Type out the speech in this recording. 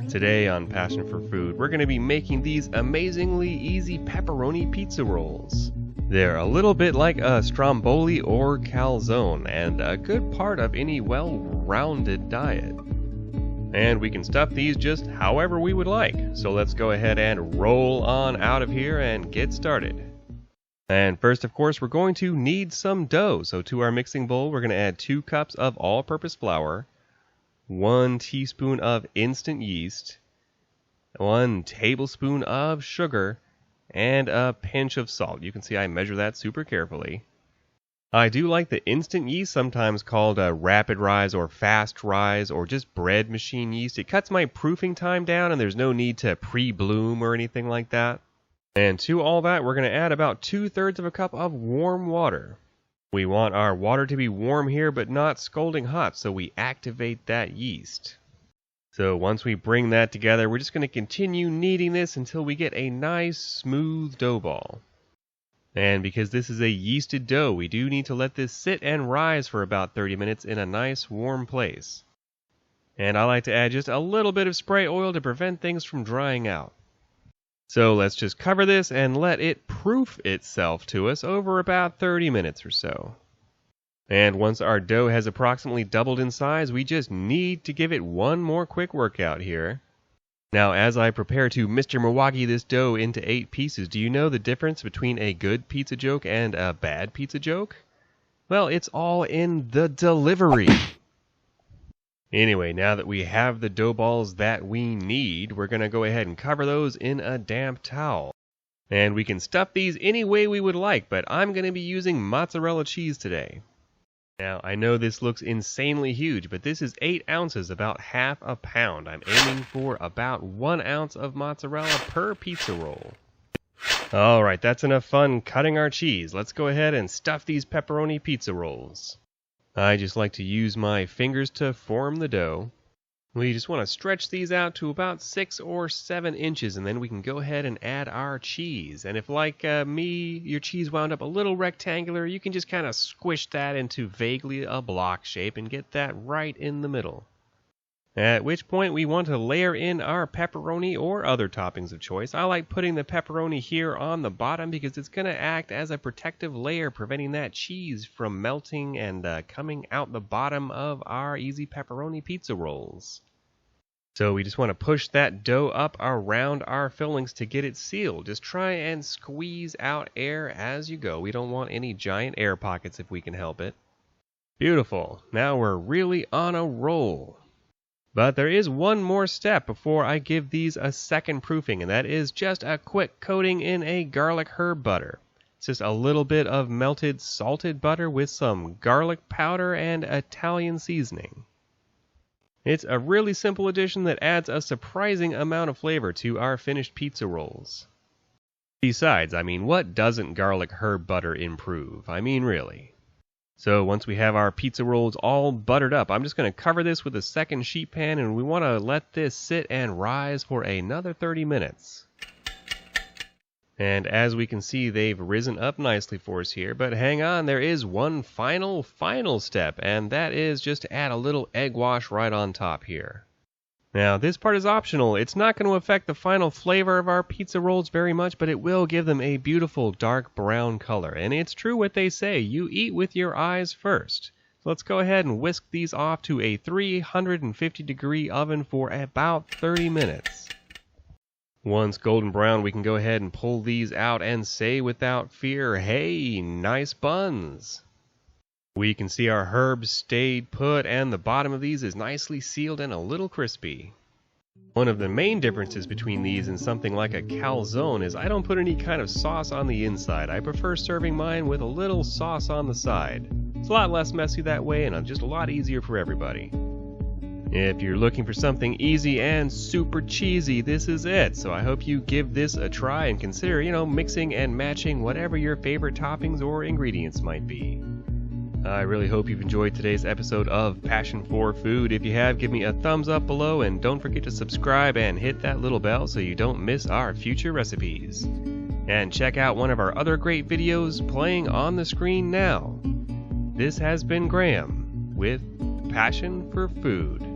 Today on Passion for Food, we're going to be making these amazingly easy pepperoni pizza rolls. They're a little bit like a stromboli or calzone, and a good part of any well-rounded diet. And we can stuff these just however we would like, so let's go ahead and roll on out of here and get started. And first, of course, we're going to need some dough. So to our mixing bowl, we're going to add 2 cups of all-purpose flour, 1 teaspoon of instant yeast, 1 tablespoon of sugar, and a pinch of salt. You can see I measure that super carefully. I do like the instant yeast, sometimes called rapid rise or fast rise or just bread machine yeast. It cuts my proofing time down and there's no need to pre-bloom or anything like that. And to all that, we're going to add about 2/3 of a cup of warm water. We want our water to be warm here, but not scalding hot, so we activate that yeast. So once we bring that together, we're just going to continue kneading this until we get a nice, smooth dough ball. And because this is a yeasted dough, we do need to let this sit and rise for about 30 minutes in a nice, warm place. And I like to add just a little bit of spray oil to prevent things from drying out. So let's just cover this and let it proof itself to us over about 30 minutes or so. And once our dough has approximately doubled in size, we just need to give it one more quick workout here. Now, as I prepare to Mr. Miyagi this dough into 8 pieces, do you know the difference between a good pizza joke and a bad pizza joke? Well, it's all in the delivery. Anyway, now that we have the dough balls that we need, we're going to go ahead and cover those in a damp towel. And we can stuff these any way we would like, but I'm going to be using mozzarella cheese today. Now, I know this looks insanely huge, but this is 8 ounces, about half a pound. I'm aiming for about 1 ounce of mozzarella per pizza roll. Alright, that's enough fun cutting our cheese. Let's go ahead and stuff these pepperoni pizza rolls. I just like to use my fingers to form the dough. We just want to stretch these out to about 6 or 7 inches, and then we can go ahead and add our cheese. And if, like me, your cheese wound up a little rectangular, you can just kind of squish that into vaguely a block shape and get that right in the middle. At which point we want to layer in our pepperoni or other toppings of choice. I like putting the pepperoni here on the bottom because it's going to act as a protective layer, preventing that cheese from melting and coming out the bottom of our easy pepperoni pizza rolls. So we just want to push that dough up around our fillings to get it sealed. Just try and squeeze out air as you go. We don't want any giant air pockets if we can help it. Beautiful. Now we're really on a roll. But there is one more step before I give these a second proofing, and that is just a quick coating in a garlic herb butter. It's just a little bit of melted salted butter with some garlic powder and Italian seasoning. It's a really simple addition that adds a surprising amount of flavor to our finished pizza rolls. Besides, what doesn't garlic herb butter improve? Really. So once we have our pizza rolls all buttered up, I'm just going to cover this with a second sheet pan, and we want to let this sit and rise for another 30 minutes. And as we can see, they've risen up nicely for us here, but hang on, there is one final step, and that is just to add a little egg wash right on top here. Now, this part is optional. It's not going to affect the final flavor of our pizza rolls very much, but it will give them a beautiful dark brown color. And it's true what they say, you eat with your eyes first. So let's go ahead and whisk these off to a 350-degree oven for about 30 minutes. Once golden brown, we can go ahead and pull these out and say without fear, hey, nice buns. We can see our herbs stayed put, and the bottom of these is nicely sealed and a little crispy. One of the main differences between these and something like a calzone is I don't put any kind of sauce on the inside. I prefer serving mine with a little sauce on the side. It's a lot less messy that way and just a lot easier for everybody. If you're looking for something easy and super cheesy, this is it. So I hope you give this a try and consider, mixing and matching whatever your favorite toppings or ingredients might be. I really hope you've enjoyed today's episode of Passion for Food. If you have, give me a thumbs up below, and don't forget to subscribe and hit that little bell so you don't miss our future recipes. And check out one of our other great videos playing on the screen now. This has been Graham with Passion for Food.